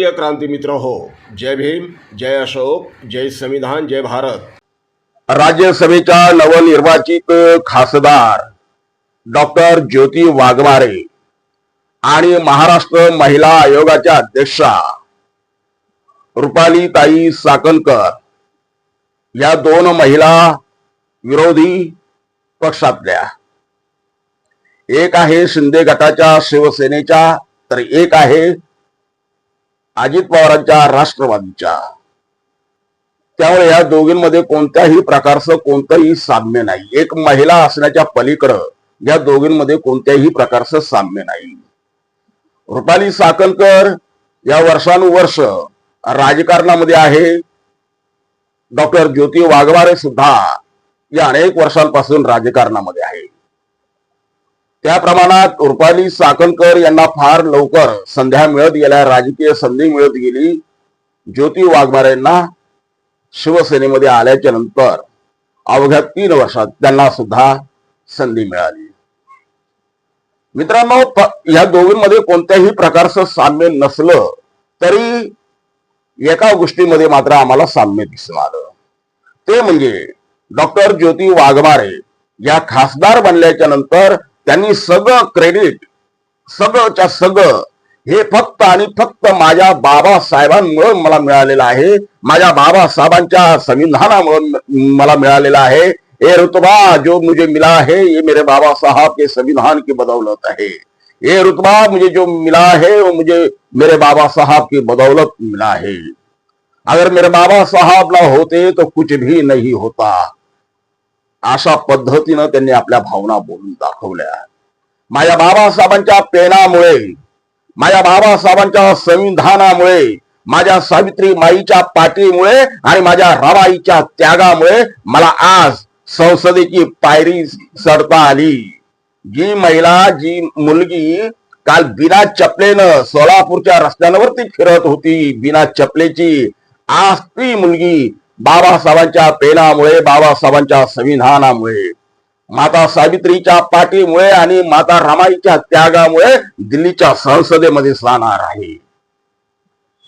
प्रिय क्रांती मित्र हो, जय भीम, जय अशोक, जय संविधान, जय भारत। राज्यसभेच्या नवनिर्वाचित खासदार डॉक्टर ज्योती वाघमारे आणि महाराष्ट्र महिला आयोगाच्या अध्यक्षा रुपालीताई चाकणकर या दोन महिला विरोधी पक्षातल्या, एक आहे शिंदे गटाच्या शिवसेनेच्या तर एक आहे अजित पवारांच्या राष्ट्रवादीच्या। त्यामुळे या दोघींमध्ये कोणत्याही प्रकारचं कोणतंही साम्य नाही। एक महिला असण्याच्या पलीकडे या दोघींमध्ये कोणत्याही प्रकारचं साम्य नाही। रुपाली चाकणकर या वर्षानुवर्ष राजकारणामध्ये आहे, डॉक्टर ज्योती वाघमारे सुद्धा या अनेक वर्षांपासून राजकारणामध्ये आहे। त्या प्रमाणात रुपाली चाकणकर यांना फार लवकर संध्या मिळत गेल्या, राजकीय संधी मिळत गेली। ज्योती वाघमारेंना शिवसेनेमध्ये आल्याच्या नंतर अवघ्या 3 वर्षात त्यांना सुद्धा संधी मिळाली। मित्रांनो, या दोघींमध्ये कोणत्याही प्रकारचं साम्य नसलं तरी एका गोष्टीमध्ये मात्र आम्हाला साम्य दिसून आलं, ते म्हणजे डॉक्टर ज्योती वाघमारे या खासदार बनल्याच्या नंतर त्यांनी सगळं क्रेडिट, सगळंच्या सगळं हे फक्त आणि फक्त माझ्या बाबासाहेबांमुळे मला मिळालेलं आहे, माझ्या बाबासाहेबांच्या संविधानामुळे मला मिळालेला आहे। ये रुतबा जो मुझे मिला है ये मेरे बाबा साहब के संविधान की बदौलत है। ये रुतबा मुझे जो मिला है वो मुझे मेरे बाबा साहब की बदौलत मिला है। अगर मेरे बाबा साहब ना होते तो कुछ भी नहीं होता। अशा पद्धतीनं त्यांनी आपल्या भावना बोलून दाखवल्या। माझ्या बाबासाहेबांच्या प्रेरणामुळे, माझ्या बाबासाहेबांच्या संविधानामुळे, माझ्या सावित्री माईच्या पाठीमुळे आणि माझ्या रमाईच्या त्यागामुळे मला आज संसदेची पायरी चढता आली। जी महिला, जी मुलगी काल बिना चपलेनं सोलापूरच्या रस्त्यांवरती फिरत होती बिना चपलेची, आज ती मुलगी बाबासाहेबांच्या प्रेरणामुळे, बाबासाहेबांच्या संविधानामुळे, माता सावित्रीच्या पाठीमुळे आणि माता रमाईच्या त्यागामुळे दिल्लीच्या संसदेमध्ये जाणार आहे।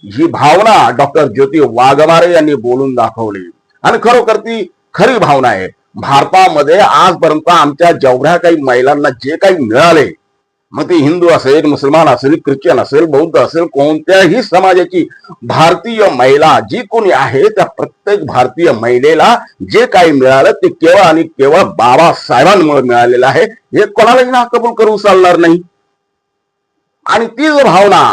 ही भावना डॉक्टर ज्योती वाघमारे यांनी बोलून दाखवली आणि खरोखर ती खरी भावना आहे। भारतामध्ये आजपर्यंत आमच्या जेवढ्या काही महिलांना जे काही मिळाले, मग ती हिंदू असेल, मुसलमान असेल, ख्रिश्चन असेल, बौद्ध असेल, कोणत्याही समाजाची भारतीय महिला जी कोणी आहे त्या प्रत्येक भारतीय महिलेला जे काही मिळालं ते केवळ आणि केवळ बाबासाहेबांमुळे मिळालेलं आहे, हे कोणालाही ना कबूल करू चालणार नाही। आणि तीच भावना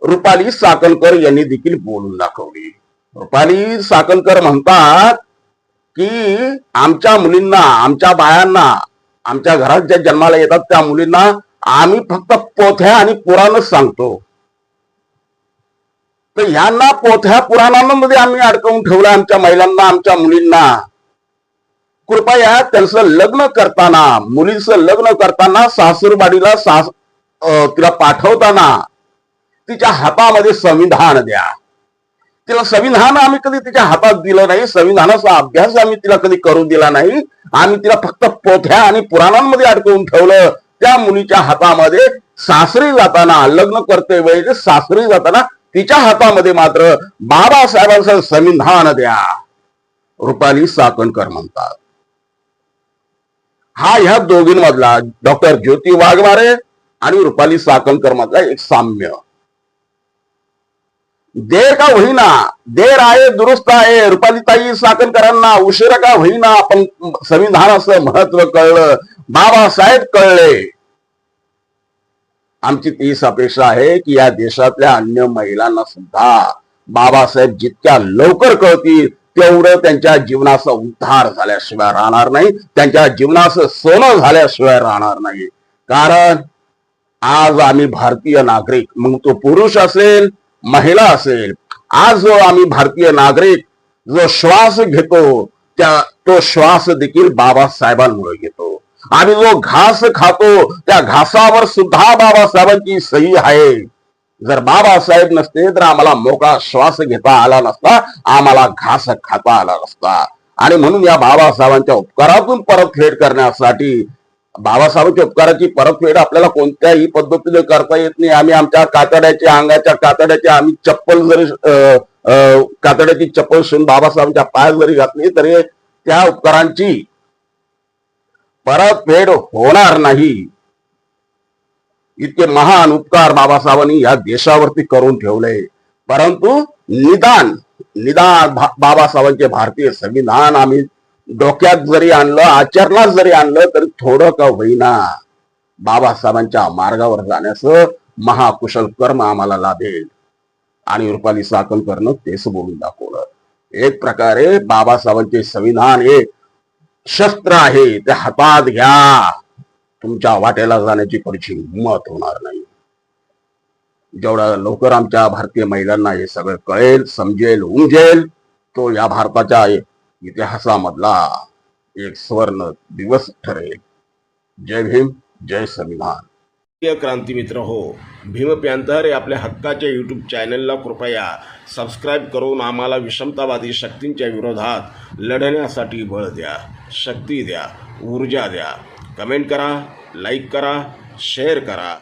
रुपाली चाकणकर यांनी देखील बोलून दाखवली। रुपाली चाकणकर म्हणतात की आमच्या मुलींना, आमच्या बायांना, आमच्या घरात ज्या जन्माला येतात त्या मुलींना आम्ही फक्त पोथ्या आणि पुराणच सांगतो, तर यांना पोथ्या पुराणांमध्ये आम्ही अडकवून ठेवलं आमच्या महिलांना, आमच्या मुलींना। कृपया त्यांचं लग्न करताना, मुलीचं लग्न करताना सासूरवाडीला तिला पाठवताना तिच्या हातामध्ये संविधान द्या। तिला संविधान आम्ही कधी तिच्या हातात दिलं नाही, संविधानाचा अभ्यास आम्ही तिला कधी करू दिला नाही। आम्ही तिला फक्त पोथ्या आणि पुराणांमध्ये अडकवून ठेवलं। त्या मुलीच्या हातामध्ये सासरी जाताना, लग्न करते वेळेस सासरी जाताना तिच्या हातामध्ये मात्र बाबासाहेबांचं संविधान द्या, रुपाली चाकणकर म्हणतात। हा ह्या दोघींमधला, डॉक्टर ज्योती वाघमारे आणि रुपाली चाकणकर मधला एक साम्य। देर का होईना, देर आहे दुरुस्त आहे। रुपालीताई चाकणकरांना उशिरा का होईना आपण संविधानाचं महत्व कळलं, बाबासाहेब कळले। आमची तीच अपेक्षा आहे की या देशातल्या अन्य महिलांना सुद्धा बाबासाहेब जितक्या लवकर कळतील तेवढं त्यांच्या जीवनाचा उद्धार झाल्याशिवाय राहणार नाही, त्यांच्या जीवनाचं सोनं झाल्याशिवाय राहणार नाही। कारण आज आम्ही भारतीय नागरिक, मग तो पुरुष असेल महिला असेल, आज जो आम्ही भारतीय नागरिक जो श्वास घेतो तो श्वास देखील बाबासाहेबांमुळे घेतो। आम्ही जो घास खातो त्या घासावर सुद्धा बाबासाहेबांची सही आहे। जर बाबासाहेब नसते तर आम्हाला मोकळा श्वास घेता आला नसता, आम्हाला घास खाता आला नसता। आणि म्हणून या बाबासाहेबांच्या उपकारातून परतफेड करण्यासाठी बाबासाहेबांच्या उपकाराची परतफेड आपल्याला कोणत्याही पद्धतीने करता येत नाही. आम्ही आमच्या कातड्याच्या अंगाच्या कातड्याची आम्ही चप्पल जरी कातड्याची चप्पल शिवून बाबासाहेबांच्या पायात जरी घातली तरी त्या उपकारांची परतफेड होणार नाही. इतके महान उपकार बाबासाहेबांनी या देशावरती करून ठेवले. परंतु निदान बाबासाहेबांचे भारतीय संविधान आम्ही डोक्यात जरी आणलं, आचरणात जरी आणलं तरी थोडं का होईना बाबासाहेबांच्या मार्गावर जाण्याचं महाकुशल कर्म आम्हाला लाभेल. आणि रुपाली चाकणकरनं तेच बोलून दाखवलं. एक प्रकारे बाबासाहेबांचे संविधान हे शस्त्र आहे, ते हातात घ्या, तुमच्या वाटेला जाण्याची पुढची हिंमत होणार नाही. जेवढा लवकर आमच्या भारतीय महिलांना हे सगळं कळेल, समजेल, उमजेल, तो या भारताच्या इतिहासामधला एक सुवर्ण दिवस ठरेल. जय भीम, जय संविधान. प्रिय क्रांती मित्र हो, भीम पॅन्थर हे आपल्या हक्काच्या यूट्यूब चॅनलला कृपया सबस्क्राईब करून आम्हाला विषमतावादी शक्तींच्या विरोधात लढण्यासाठी बळ द्या, शक्ती द्या, ऊर्जा द्या. कमेंट करा, लाईक करा, शेअर करा.